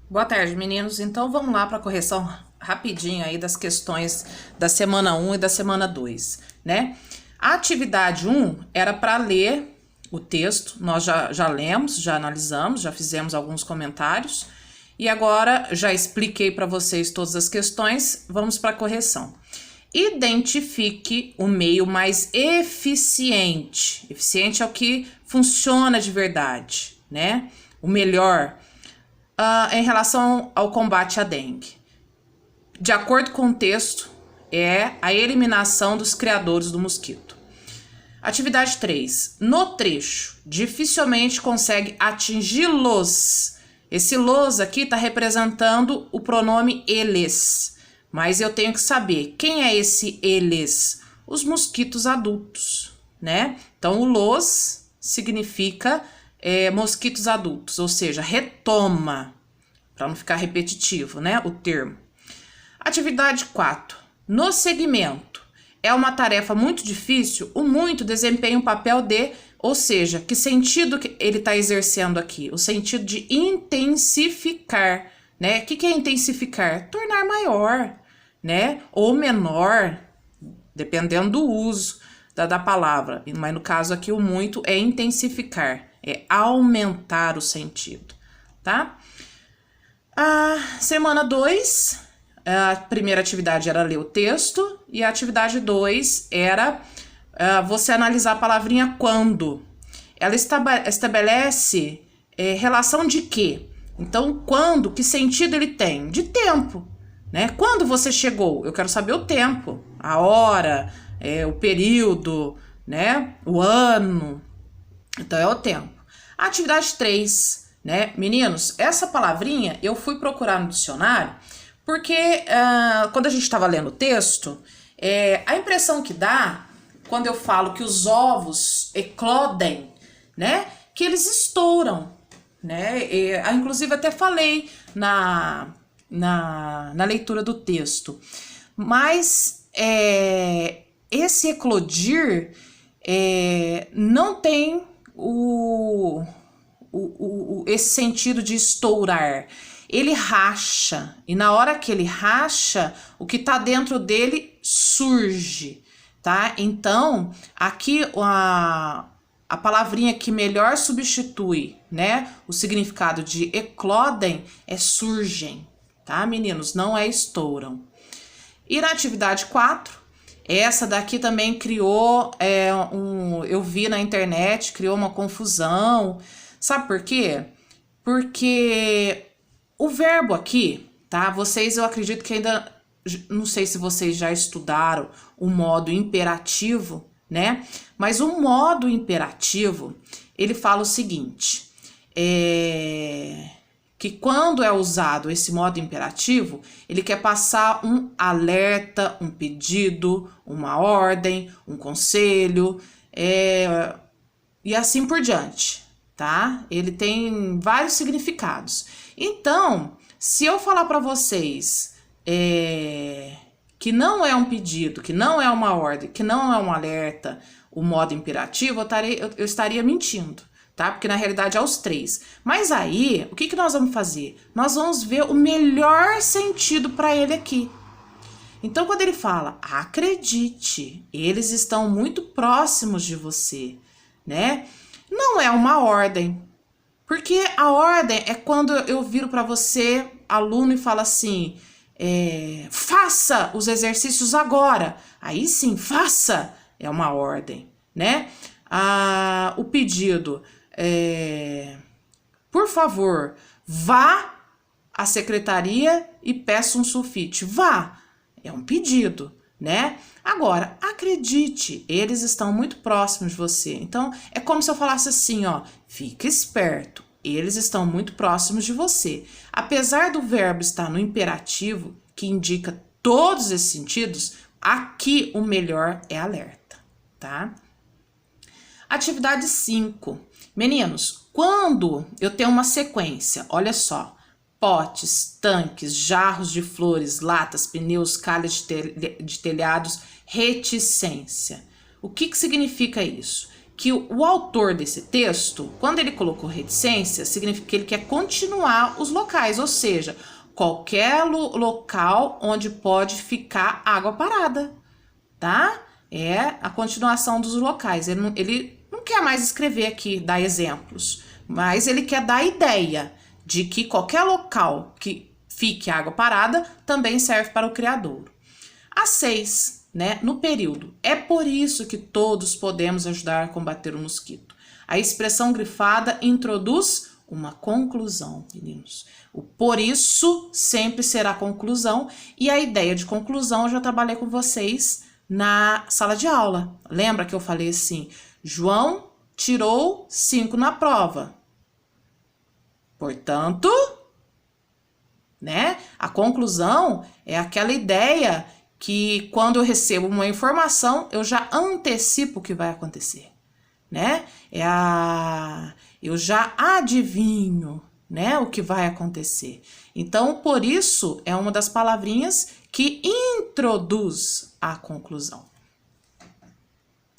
Boa tarde, meninos. Então vamos lá para a correção rapidinho aí das questões da semana 1 e da semana 2, né? A atividade 1 era para ler o texto, nós já lemos, já analisamos, já fizemos alguns comentários e agora já expliquei para vocês todas as questões, vamos para a correção. Identifique o meio mais eficiente. Eficiente é o que funciona de verdade, né? O melhor. Em relação ao combate à dengue. De acordo com o texto, é a eliminação dos criadores do mosquito. Atividade 3. No trecho, dificilmente consegue atingi-los. Esse los aqui está representando o pronome eles. Mas eu tenho que saber quem é esse eles? Os mosquitos adultos, né? Então, o los significa mosquitos adultos, ou seja, retoma, para não ficar repetitivo, né, o termo. Atividade 4. No segmento, é uma tarefa muito difícil, o muito desempenha um papel de, ou seja, que sentido que ele está exercendo aqui? O sentido de intensificar, né? O que é intensificar? Tornar maior, né, ou menor, dependendo do uso da palavra, mas no caso aqui o muito é intensificar, é aumentar o sentido, tá? A semana 2, a primeira atividade era ler o texto e a atividade 2 era você analisar a palavrinha quando. Ela estabelece relação de quê? Então, quando, que sentido ele tem? De tempo, né? Quando você chegou? Eu quero saber o tempo, a hora, o período, né? O ano. Então, é o tempo. A atividade 3, né? Meninos, essa palavrinha eu fui procurar no dicionário porque quando a gente estava lendo o texto, a impressão que dá quando eu falo que os ovos eclodem, né? Que eles estouram, né? Inclusive até falei na leitura do texto. Mas esse eclodir não tem esse sentido de estourar. Ele racha, e na hora que ele racha, o que tá dentro dele surge, tá? Então, aqui a palavrinha que melhor substitui, né, o significado de eclodem é surgem, tá, meninos? Não é estouram. E na atividade 4, essa daqui também criou, eu vi na internet, criou uma confusão. Sabe por quê? Porque o verbo aqui, tá? Eu acredito que ainda, não sei se vocês já estudaram o modo imperativo, né? Mas o modo imperativo, ele fala o seguinte, que quando é usado esse modo imperativo, ele quer passar um alerta, um pedido, uma ordem, um conselho, e assim por diante, tá? Ele tem vários significados. Então, se eu falar para vocês que não é um pedido, que não é uma ordem, que não é um alerta, o modo imperativo, eu estaria mentindo, tá? Porque na realidade é os três. Mas aí, o que nós vamos fazer? Nós vamos ver o melhor sentido para ele aqui. Então, quando ele fala, acredite, eles estão muito próximos de você, né? Não é uma ordem. Porque a ordem é quando eu viro para você, aluno, e falo assim, faça os exercícios agora. Aí sim, faça, é uma ordem, né? O pedido, por favor, vá à secretaria e peça um sulfite. Vá, é um pedido, né? Agora, acredite, eles estão muito próximos de você. Então, é como se eu falasse assim, ó, fica esperto, eles estão muito próximos de você. Apesar do verbo estar no imperativo, que indica todos esses sentidos, aqui o melhor é alerta, tá? Atividade 5. Meninos, quando eu tenho uma sequência, olha só, potes, tanques, jarros de flores, latas, pneus, calhas de telhados, reticência. O que significa isso? que o autor desse texto, quando ele colocou reticência, significa que ele quer continuar os locais, ou seja, qualquer local onde pode ficar água parada, tá? É a continuação dos locais. Ele não quer mais escrever aqui, dar exemplos, mas ele quer dar a ideia de que qualquer local que fique água parada também serve para o criadouro. A 6, né, no período. É por isso que todos podemos ajudar a combater o mosquito. A expressão grifada introduz uma conclusão, meninos. O por isso sempre será conclusão, e a ideia de conclusão eu já trabalhei com vocês na sala de aula. Lembra que eu falei assim, João tirou 5 na prova. Portanto, né, a conclusão é aquela ideia que quando eu recebo uma informação, eu já antecipo o que vai acontecer, né? Eu já adivinho, né, o que vai acontecer. Então, por isso, é uma das palavrinhas que introduz a conclusão.